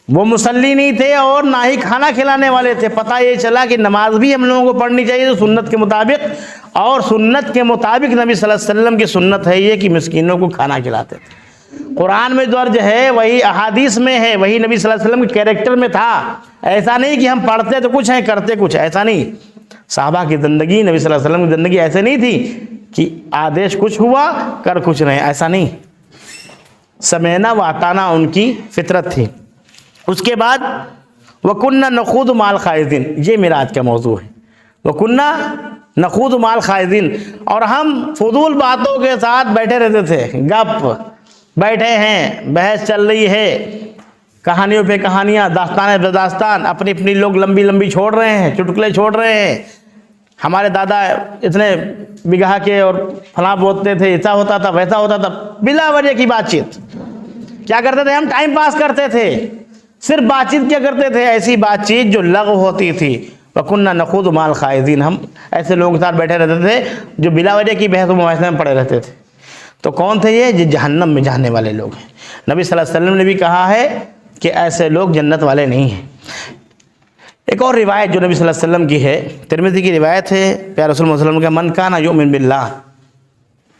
Speaker 1: وہ مصلی نہیں تھے اور نہ ہی کھانا کھلانے والے تھے. پتہ یہ چلا کہ نماز بھی ہم لوگوں کو پڑھنی چاہیے تو سنت کے مطابق, اور سنت کے مطابق نبی صلی اللہ علیہ وسلم کی سنت ہے یہ کہ مسکینوں کو کھانا کھلاتے تھے. قرآن میں درج ہے, وہی احادیث میں ہے, وہی نبی صلی اللہ علیہ وسلم کے کیریکٹر میں تھا. ایسا نہیں کہ ہم پڑھتے تو کچھ ہیں کرتے کچھ, ایسا نہیں. صحابہ کی زندگی, نبی صلی اللہ علیہ وسلم کی زندگی ایسے نہیں تھی کہ آدیش کچھ ہوا کر کچھ نہیں, ایسا نہیں. سمینا و اطانا ان کی فطرت تھی. اس کے بعد وَكُنَّا نَخُوضُ مَعَ الْخَائِضِينَ, یہ میرا آج کا موضوع ہے. وَكُنَّا نَخُوضُ مَعَ الْخَائِضِينَ, اور ہم فضول باتوں کے ساتھ بیٹھے رہتے تھے. گپ بیٹھے ہیں, بحث چل رہی ہے, کہانیوں پہ کہانیاں, داستان پہ داستان, اپنی اپنی لوگ لمبی لمبی چھوڑ رہے ہیں, چٹکلے چھوڑ رہے ہیں. ہمارے دادا اتنے بگہا کے اور فلاں بولتے تھے, ایسا ہوتا تھا ویسا ہوتا تھا, بلا وجہ کی بات چیت. کیا کرتے تھے ہم؟ ٹائم پاس کرتے تھے, صرف بات چیت کیا کرتے تھے, ایسی بات چیت جو لغو ہوتی تھی. وَكُنَّا نَخُوضُ مَعَ الْخَائِضِينَ, ہم ایسے لوگوں کے ساتھ بیٹھے رہتے تھے جو بلا وجہ کی بحث و مباحثے میں پڑے رہتے تھے. تو کون تھے یہ؟ جہنم میں جانے والے لوگ ہیں. نبی صلی اللہ علیہ وسلم نے بھی کہا ہے کہ ایسے لوگ جنت والے نہیں ہیں. ایک اور روایت جو نبی صلی اللہ علیہ وسلم کی ہے, ترمذی کی روایت ہے, پیارے رسول اللہ صلی اللہ علیہ وسلم کا, من کان یؤمن باللہ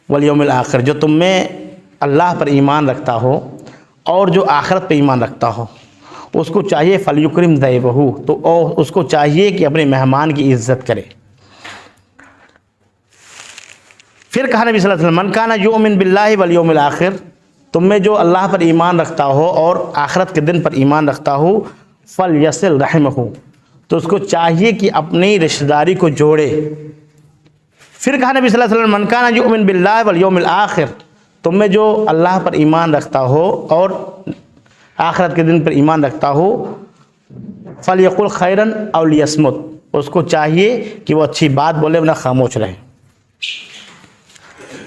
Speaker 1: والیوم الآخر, جو تم میں اللہ پر ایمان رکھتا ہو اور جو آخرت پہ ایمان رکھتا ہو, اس کو چاہیے فلیکرم ضیفہ, تو اس کو چاہیے کہ اپنے مہمان کی عزت کرے. پھر کہا نبی صلی اللہ علیہ وسلم, من کان یؤمن باللہ والیوم الآخر, تم میں جو اللہ پر ایمان رکھتا ہو اور آخرت کے دن پر ایمان رکھتا ہو, فلیصل رحمہ, تو اس کو چاہیے کہ اپنی رشتہ داری کو جوڑے۔ پھر کہا نبی صلی اللہ علیہ وسلم من کان یؤمن باللہ والیوم الآخر، تم میں جو اللہ پر ایمان رکھتا ہو اور آخرت کے دن پر ایمان رکھتا ہو، فلیقل خیرا او لیصمت، اس کو چاہیے کہ وہ اچھی بات بولے ورنہ خاموش رہے۔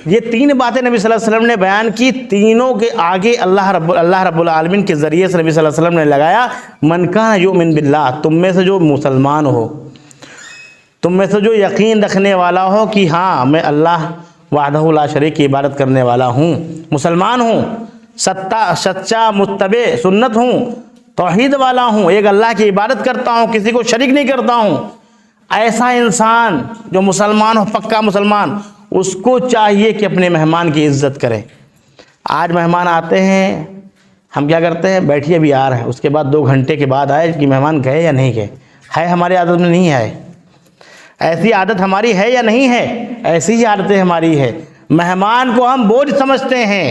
Speaker 1: یہ تین باتیں نبی صلی اللہ علیہ وسلم نے بیان کی، تینوں کے آگے اللہ رب العالمین کے ذریعے سے نبی صلی اللہ علیہ وسلم نے لگایا من کان یؤمن باللہ، تم میں سے جو مسلمان ہو، تم میں سے جو یقین رکھنے والا ہو کہ ہاں میں اللہ وحدہ لا شریک کی عبادت کرنے والا ہوں، مسلمان ہوں، سچا متبع سنت ہوں، توحید والا ہوں، ایک اللہ کی عبادت کرتا ہوں، کسی کو شریک نہیں کرتا ہوں، ایسا انسان جو مسلمان ہو، پکا مسلمان، اس کو چاہیے کہ اپنے مہمان کی عزت کرے۔ آج مہمان آتے ہیں، ہم کیا کرتے ہیں، بیٹھیے ابھی آ رہے ہیں، اس کے بعد 2 گھنٹے کے بعد آئے کہ مہمان گئے یا نہیں گئے، ہے ہماری عادت میں نہیں ہے، ایسی عادت ہماری ہے یا نہیں ہے، ایسی ہی عادتیں ہماری ہے، مہمان کو ہم بوجھ سمجھتے ہیں۔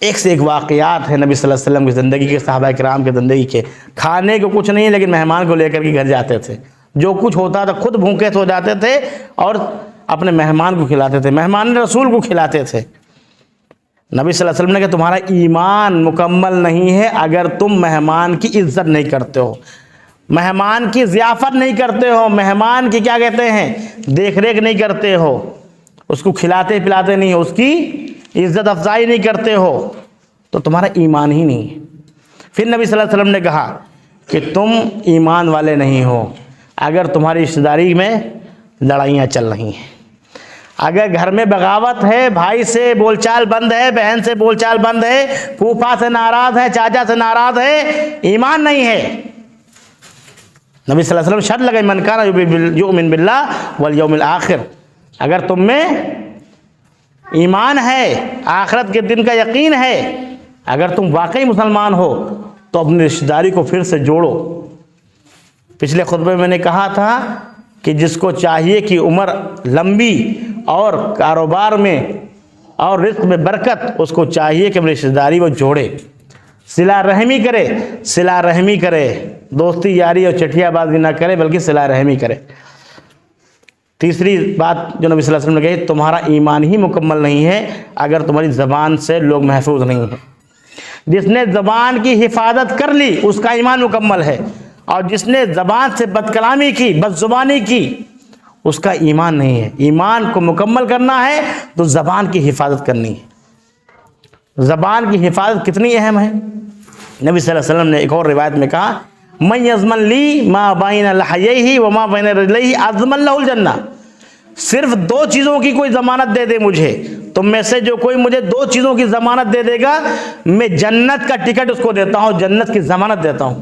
Speaker 1: ایک سے ایک واقعات ہیں نبی صلی اللہ علیہ وسلم کی زندگی کے، صحابہ کرام کی زندگی کے، کھانے کو کچھ نہیں لیکن مہمان کو لے کر کے گھر جاتے تھے، جو کچھ ہوتا تھا خود بھوکے سو جاتے تھے اور اپنے مہمان کو کھلاتے تھے، مہمان رسول کو کھلاتے تھے۔ نبی صلی اللہ علیہ وسلم نے کہا تمہارا ایمان مکمل نہیں ہے اگر تم مہمان کی عزت نہیں کرتے ہو، مہمان کی ضیافت نہیں کرتے ہو، مہمان کی کیا کہتے ہیں دیکھ ریکھ نہیں کرتے ہو، اس کو کھلاتے پلاتے نہیں ہو، اس کی عزت افزائی نہیں کرتے ہو، تو تمہارا ایمان ہی نہیں ہے۔ پھر نبی صلی اللہ علیہ وسلم نے کہا کہ تم ایمان والے نہیں ہو اگر تمہاری رشتہ داری میں لڑائیاں چل رہی ہیں، اگر گھر میں بغاوت ہے، بھائی سے بول چال بند ہے، بہن سے بول چال بند ہے، پھوپھا سے ناراض ہے، چاچا سے ناراض ہے، ایمان نہیں ہے۔ نبی صلی اللہ علیہ وسلم شرط لگائی من کان یؤمن باللہ والیوم الآخر، اگر تم میں ایمان ہے، آخرت کے دن کا یقین ہے، اگر تم واقعی مسلمان ہو تو اپنی رشتہ داری کو پھر سے جوڑو۔ پچھلے خطبے میں نے کہا تھا کہ جس کو چاہیے کہ عمر لمبی اور کاروبار میں اور رزق میں برکت، اس کو چاہیے کہ اپنی رشتہ داری وہ جوڑے، صلہ رحمی کرے، صلہ رحمی کرے، دوستی یاری اور چٹیا بازی نہ کرے بلکہ صلہ رحمی کرے۔ تیسری بات جو نبی صلی اللہ علیہ وسلم نے کہی، تمہارا ایمان ہی مکمل نہیں ہے اگر تمہاری زبان سے لوگ محفوظ نہیں ہیں۔ جس نے زبان کی حفاظت کر لی اس کا ایمان مکمل ہے، اور جس نے زبان سے بد کلامی کی، بد زبانی کی، اس کا ایمان نہیں ہے۔ ایمان کو مکمل کرنا ہے تو زبان کی حفاظت کرنی ہے۔ زبان کی حفاظت کتنی اہم ہے، نبی صلی اللہ علیہ وسلم نے ایک اور روایت میں کہا من یضمن لی ما بین لحییہ وما بین رجلیہ اضمن لہ الجنہ، صرف 2 چیزوں کی کوئی ضمانت دے دے مجھے، تم میں سے جو کوئی مجھے 2 چیزوں کی ضمانت دے دے گا، میں جنت کا ٹکٹ اس کو دیتا ہوں، جنت کی ضمانت دیتا ہوں۔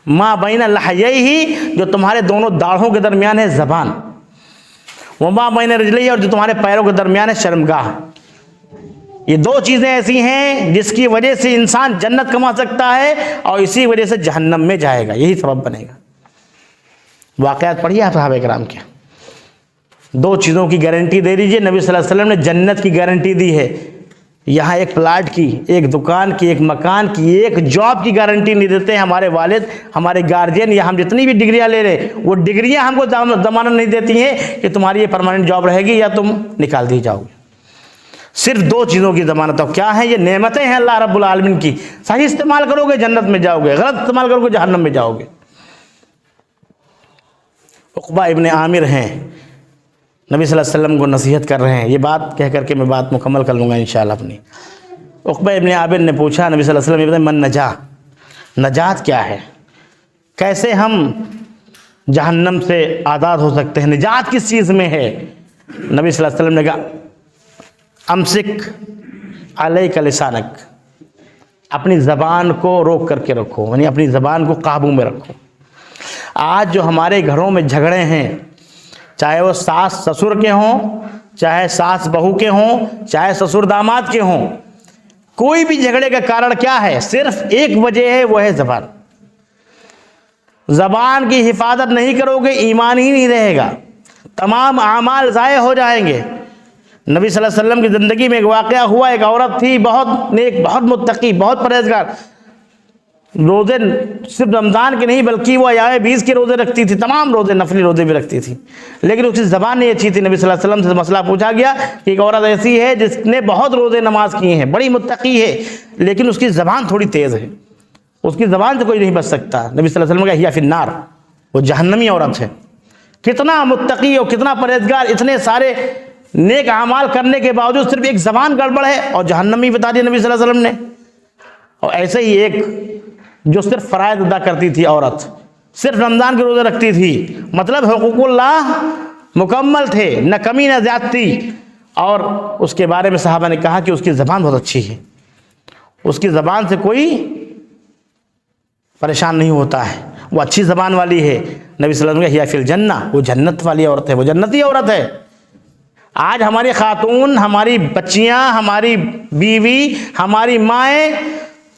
Speaker 1: ما بین لحییہ، جو تمہارے دونوں داڑھوں کے درمیان ہے زبان، وما بین رجلیہ، اور جو تمہارے پیروں کے درمیان ہے شرمگاہ۔ یہ 2 چیزیں ایسی ہیں جس کی وجہ سے انسان جنت کما سکتا ہے اور اسی وجہ سے جہنم میں جائے گا، یہی سبب بنے گا۔ واقعات پڑھیے آپ صحابہ کرام کے، 2 چیزوں کی گارنٹی دے دیجئے، نبی صلی اللہ علیہ وسلم نے جنت کی گارنٹی دی ہے، یہاں ایک پلاٹ کی، ایک دکان کی، ایک مکان کی، ایک جاب کی گارنٹی نہیں دیتے ہیں ہمارے والد، ہمارے گارجین، یا ہم جتنی بھی ڈگریاں لے رہے، وہ ڈگریاں ہم کو ضمانت نہیں دیتی ہیں کہ تمہاری یہ پرماننٹ جاب رہے گی یا تم نکال دی جاؤ گے۔ صرف 2 چیزوں کی ضمانت ہو، کیا ہیں یہ نعمتیں ہیں اللہ رب العالمین کی، صحیح استعمال کرو گے جنت میں جاؤ گے، غلط استعمال کرو گے جہنم میں جاؤ گے۔ عقبہ ابن عامر ہیں، نبی صلی اللہ علیہ وسلم کو نصیحت کر رہے ہیں، یہ بات کہہ کر کے میں بات مکمل کر لوں گا انشاءاللہ اپنی۔ عقبہ ابن عامر نے پوچھا نبی صلی اللہ علیہ وسلم من نجا، نجات کیا ہے، کیسے ہم جہنم سے آزاد ہو سکتے ہیں، نجات کس چیز میں ہے؟ نبی صلی اللہ علیہ وسلم نے کہا امسک علیک لسانک، اپنی زبان کو روک کر کے رکھو، یعنی اپنی زبان کو قابو میں رکھو۔ آج جو ہمارے گھروں میں جھگڑے ہیں، چاہے وہ ساس سسر کے ہوں، چاہے ساس بہو کے ہوں، چاہے سسر داماد کے ہوں، کوئی بھی جھگڑے کا کارن کیا ہے؟ صرف ایک وجہ ہے، وہ ہے زبان۔ زبان کی حفاظت نہیں کرو گے ایمان ہی نہیں رہے گا، تمام اعمال ضائع ہو جائیں گے۔ نبی صلی اللہ علیہ وسلم کی زندگی میں ایک واقعہ ہوا، ایک عورت تھی بہت نیک، بہت متقی، بہت پرہیزگار، روزے صرف رمضان کے نہیں بلکہ وہ ایام 20 کے روزے رکھتی تھی، تمام روزے نفلی روزے بھی رکھتی تھی، لیکن اس کی زبان نہیں اچھی تھی۔ نبی صلی اللہ علیہ وسلم سے مسئلہ پوچھا گیا کہ ایک عورت ایسی ہے جس نے بہت روزے نماز کیے ہیں، بڑی متقی ہے، لیکن اس کی زبان تھوڑی تیز ہے، اس کی زبان سے کوئی نہیں بچ سکتا۔ نبی صلی اللہ علیہ وسلم نے کہا ہی فی النار، وہ جہنمی عورت ہے۔ کتنا متقی اور کتنا پرہیزگار، اتنے سارے نیک اعمال کرنے کے باوجود صرف ایک زبان گڑبڑ ہے اور جہنمی بتا دیا نبی صلی اللہ علیہ وسلم نے۔ اور ایسے ہی ایک جو صرف فرائض ادا کرتی تھی عورت، صرف رمضان کے روزے رکھتی تھی، مطلب حقوق اللہ مکمل تھے، نہ کمی نہ زیادتی، اور اس کے بارے میں صحابہ نے کہا کہ اس کی زبان بہت اچھی ہے، اس کی زبان سے کوئی پریشان نہیں ہوتا ہے، وہ اچھی زبان والی ہے۔ نبی صلی اللہ علیہ وسلم نے کہا فی الجنہ، وہ جنت والی عورت ہے، وہ جنتی عورت ہے۔ آج ہماری خاتون، ہماری بچیاں، ہماری بیوی، ہماری مائیں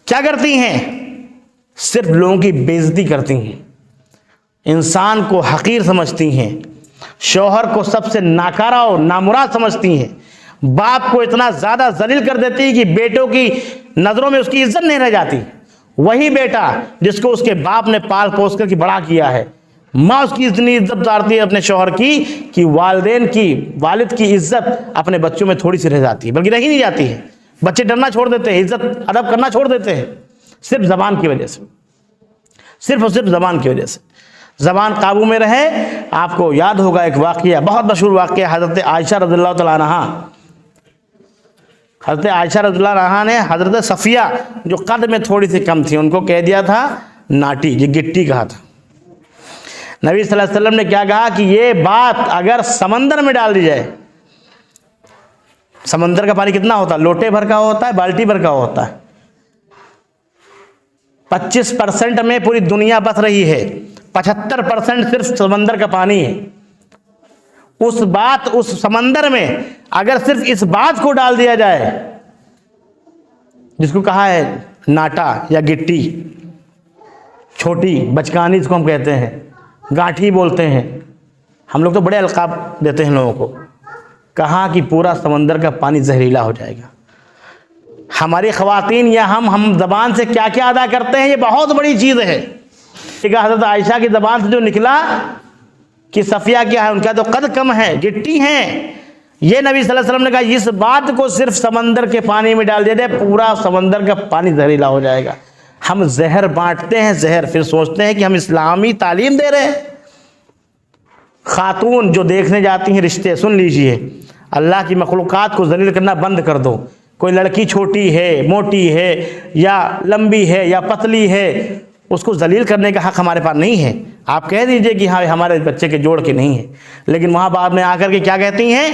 Speaker 1: کیا کرتی ہیں؟ صرف لوگوں کی بے عزتی کرتی ہیں، انسان کو حقیر سمجھتی ہیں، شوہر کو سب سے ناکارہ اور نامراد سمجھتی ہیں، باپ کو اتنا زیادہ ذلیل کر دیتی ہے کہ بیٹوں کی نظروں میں اس کی عزت نہیں رہ جاتی۔ وہی بیٹا جس کو اس کے باپ نے پال پوس کر کے بڑا کیا ہے، ماں اس کی اتنی عزت اتارتی ہے اپنے شوہر کی کہ والدین کی، والد کی عزت اپنے بچوں میں تھوڑی سی رہ جاتی ہے، بلکہ رہ ہی نہیں جاتی ہے۔ بچے ڈرنا چھوڑ دیتے ہیں، عزت ادب کرنا چھوڑ دیتے ہیں، صرف زبان کی وجہ سے، صرف اور صرف زبان کی وجہ سے۔ زبان قابو میں رہے۔ آپ کو یاد ہوگا ایک واقعہ، بہت مشہور واقعہ، حضرت عائشہ رضی اللہ تعالیٰ عنہا، حضرت عائشہ رضی اللہ عنہا نے حضرت صفیہ جو قد میں تھوڑی سی کم تھی، ان کو کہہ دیا تھا ناٹی، یہ گٹی کہا تھا۔ نبی صلی اللہ علیہ وسلم نے کیا کہا کہ یہ بات اگر سمندر میں ڈال دی جائے، سمندر کا پانی کتنا ہوتا ہے؟ لوٹے بھر کا ہوتا ہے، بالٹی بھر کا ہوتا ہے۔ 25% میں پوری دنیا بس رہی ہے، 75% صرف سمندر کا پانی ہے۔ اس سمندر میں اگر صرف اس بات کو ڈال دیا جائے، جس کو کہا ہے ناٹا یا گٹی، چھوٹی بچکانی جس کو ہم کہتے ہیں، گانٹھی بولتے ہیں، ہم لوگ تو بڑے القاب دیتے ہیں لوگوں کو، کہا کہ پورا سمندر کا پانی زہریلا ہو جائے گا۔ ہماری خواتین یا ہم زبان سے کیا کیا ادا کرتے ہیں، یہ بہت بڑی چیز ہے۔ حضرت عائشہ کی زبان سے جو نکلا کہ صفیہ کیا ہے، ان کا تو قد کم ہے، گٹی ہیں، یہ نبی صلی اللہ علیہ وسلم نے کہا اس بات کو صرف سمندر کے پانی میں ڈال دیا جائے، پورا سمندر کا پانی زہریلا ہو جائے گا۔ ہم زہر بانٹتے ہیں، زہر پھر سوچتے ہیں کہ ہم اسلامی تعلیم دے رہے ہیں۔ خاتون جو دیکھنے جاتی ہیں رشتے، سن لیجئے، اللہ کی مخلوقات کو ذلیل کرنا بند کر دو۔ کوئی لڑکی چھوٹی ہے، موٹی ہے، یا لمبی ہے یا پتلی ہے، اس کو ذلیل کرنے کا حق ہمارے پاس نہیں ہے۔ آپ کہہ دیجئے کہ ہاں ہمارے بچے کے جوڑ کے نہیں ہے، لیکن وہاں بعد میں آ کر کے کیا کہتی ہیں؟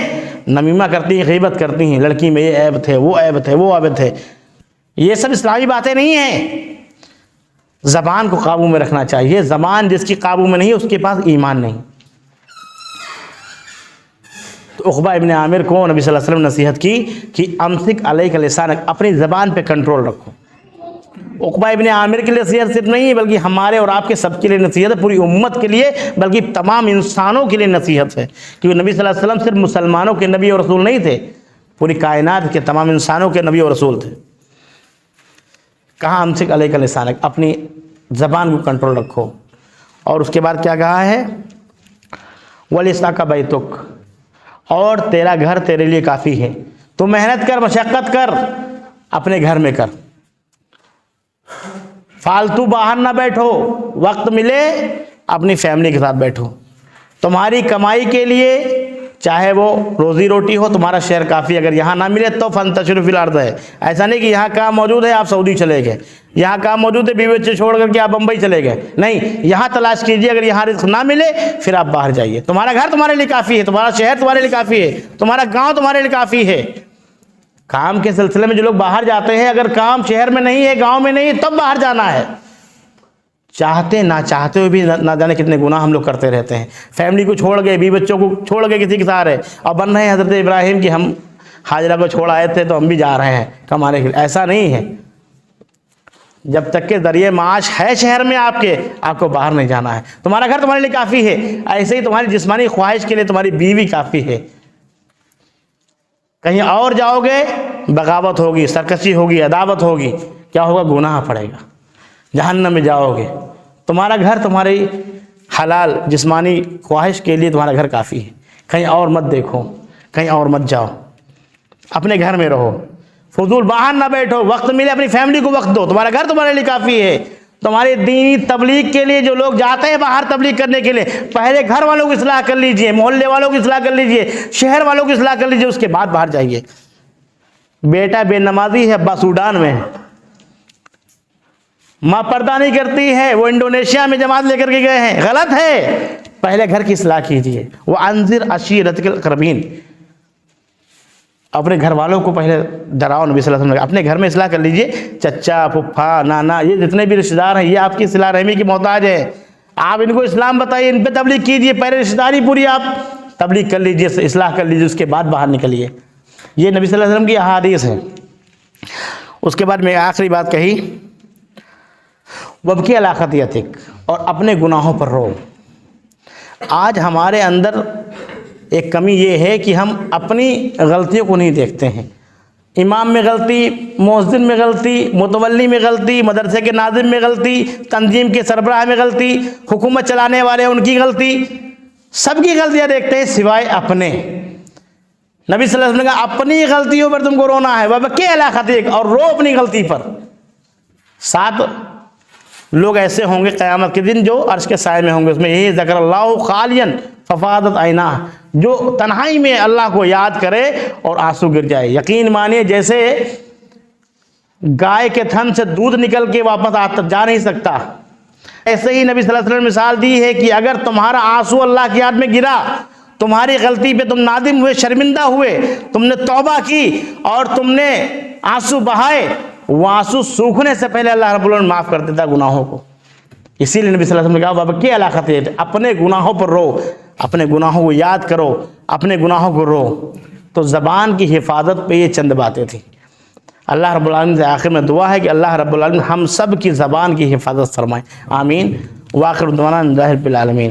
Speaker 1: نمیمہ کرتی ہیں، غیبت کرتی ہیں، لڑکی میں یہ عیب تھے، وہ عیب تھے، وہ عیب تھے۔ یہ سب اسلامی باتیں نہیں ہیں۔ زبان کو قابو میں رکھنا چاہیے۔ زبان جس کی قابو میں نہیں، اس کے پاس ایمان نہیں۔ تو عقبہ ابن عامر کو نبی صلی اللہ علیہ وسلم نے نصیحت کی کہ امسک علیک لسانک، اپنی زبان پہ کنٹرول رکھو۔ عقبہ ابن عامر کے لیے نصیحت صرف نہیں ہے، بلکہ ہمارے اور آپ کے سب کے لیے نصیحت ہے، پوری امت کے لیے، بلکہ تمام انسانوں کے لیے نصیحت ہے، کیونکہ نبی صلی اللہ علیہ وسلم صرف مسلمانوں کے نبی اور رسول نہیں تھے، پوری کائنات کے تمام انسانوں کے نبی اور رسول تھے۔ کہاں امسک علیک لسانک، اپنی زبان کو کنٹرول رکھو۔ اور اس کے بعد کیا کہا ہے؟ وَلِسَعْكَ بَيْتُكَ، اور تیرا گھر تیرے لیے کافی ہے۔ تو محنت کر، مشقت کر، اپنے گھر میں کر، فالتو باہر نہ بیٹھو، وقت ملے اپنی فیملی کے ساتھ بیٹھو۔ تمہاری کمائی کے لیے چاہے وہ روزی روٹی ہو، تمہارا شہر کافی، اگر یہاں نہ ملے تو فانتشروا فی الارض ہے۔ ایسا نہیں کہ یہاں کام موجود ہے آپ سعودی چلے گئے، یہاں کام موجود ہے بیوی بچے چھوڑ کر کے آپ بمبئی چلے گئے، نہیں، یہاں تلاش کیجئے، اگر یہاں رزق نہ ملے پھر آپ باہر جائیے۔ تمہارا گھر تمہارے لیے کافی ہے، تمہارا شہر تمہارے لیے کافی ہے، تمہارا گاؤں تمہارے لیے کافی ہے۔ کام کے سلسلے میں جو لوگ باہر جاتے ہیں، اگر کام شہر میں نہیں ہے، گاؤں میں نہیں ہے، تب باہر جانا ہے۔ چاہتے نہ چاہتے ہوئے بھی نہ جانے کتنے گناہ ہم لوگ کرتے رہتے ہیں۔ فیملی کو چھوڑ گئے، بیوی بچوں کو چھوڑ گئے کسی کے سارے، اور بن رہے ہیں حضرت ابراہیم کی ہم حاجرہ کو چھوڑ آئے تھے تو ہم بھی جا رہے ہیں کمانے کے لیے۔ ایسا نہیں ہے، جب تک کہ ذریعہ معاش ہے شہر میں آپ کے، آپ کو باہر نہیں جانا ہے۔ تمہارا گھر تمہارے لیے کافی ہے، ایسے ہی تمہاری جسمانی خواہش کے لیے تمہاری بیوی کافی ہے۔ کہیں اور جاؤ گے بغاوت ہوگی، سرکشی ہوگی، عداوت ہوگی، کیا ہوگا؟ گناہ پڑے گا۔ جہنم میں جاؤ گے. تمہارا گھر تمہاری حلال جسمانی خواہش کے لیے تمہارا گھر کافی ہے. کہیں اور مت دیکھو, کہیں اور مت جاؤ, اپنے گھر میں رہو, فضول باہر نہ بیٹھو, وقت ملے اپنی فیملی کو وقت دو. تمہارا گھر تمہارے لیے کافی ہے. تمہاری دینی تبلیغ کے لیے جو لوگ جاتے ہیں باہر تبلیغ کرنے کے لیے, پہلے گھر والوں کی اصلاح کر لیجئے, محلے والوں کی اصلاح کر لیجئے, شہر والوں کی اصلاح کر لیجئے, اس کے بعد باہر جائیے. بیٹا بے نمازی ہے, ابا سوڈان میں, ماں پردہ نہیں کرتی ہے, وہ انڈونیشیا میں جماعت لے کر کے گئے ہیں, غلط ہے. پہلے گھر کی اصلاح کیجئے. وَأَنذِرْ عَشِيرَتَكَ الْأَقْرَبِينَ, اپنے گھر والوں کو پہلے ڈراؤ. نبی صلی اللہ علیہ وسلم اپنے گھر میں اصلاح کر لیجئے. چچا, پھپھا, نانا, یہ جتنے بھی رشتہ دار ہیں یہ آپ کی صلہ رحمی کی محتاج ہے. آپ ان کو اسلام بتائیے, ان پہ تبلیغ کیجئے. پہلے رشتہ داری پوری آپ تبلیغ کر لیجئے, اصلاح کر لیجئے, اس کے بعد باہر نکلیے. یہ نبی صلی اللہ علیہ وسلم کی احادیث ہے. اس کے بعد میں آخری بات کہی, وَابْكِ عَلَىٰ خَطِيئَتِكَ, اور اپنے گناہوں پر رو. آج ہمارے اندر ایک کمی یہ ہے کہ ہم اپنی غلطیوں کو نہیں دیکھتے ہیں. امام میں غلطی, مؤذن میں غلطی, متولی میں غلطی, مدرسے کے ناظم میں غلطی, تنظیم کے سربراہ میں غلطی, حکومت چلانے والے ان کی غلطی, سب کی غلطیاں دیکھتے ہیں سوائے اپنے. نبی صلی اللہ علیہ وسلم نے کہا اپنی غلطیوں پر تم کو رونا ہے. وَابْكِ عَلَىٰ خَطِيئَتِكَ, اور رو اپنی غلطی پر. 7 لوگ ایسے ہوں گے قیامت کے دن جو عرش کے سائے میں ہوں گے. اس میں یہی ذکر اللہ خالین ففاضت عیناہ, جو تنہائی میں اللہ کو یاد کرے اور آنسو گر جائے. یقین مانیے جیسے گائے کے تھن سے دودھ نکل کے واپس جا نہیں سکتا, ایسے ہی نبی صلی اللہ علیہ وسلم نے مثال دی ہے کہ اگر تمہارا آنسو اللہ کی یاد میں گرا, تمہاری غلطی پہ تم نادم ہوئے, شرمندہ ہوئے, تم نے توبہ کی اور تم نے آنسو بہائے, وہ آنسو سوکھنے سے پہلے اللہ رب العالمین معاف کر دیتا گناہوں کو. اسی لیے نبی صلی اللہ علیہ وسلم نے کہا وَابْكِ عَلَىٰ خَطِيئَتِكَ, اپنے گناہوں پر رو, اپنے گناہوں کو یاد کرو, اپنے گناہوں کو رو. تو زبان کی حفاظت پہ یہ چند باتیں تھیں. اللہ رب العالمین سے آخر میں دعا ہے کہ اللہ رب العالمین ہم سب کی زبان کی حفاظت فرمائے. آمین. وآخر دعوانا الحمد للہ رب العالمین.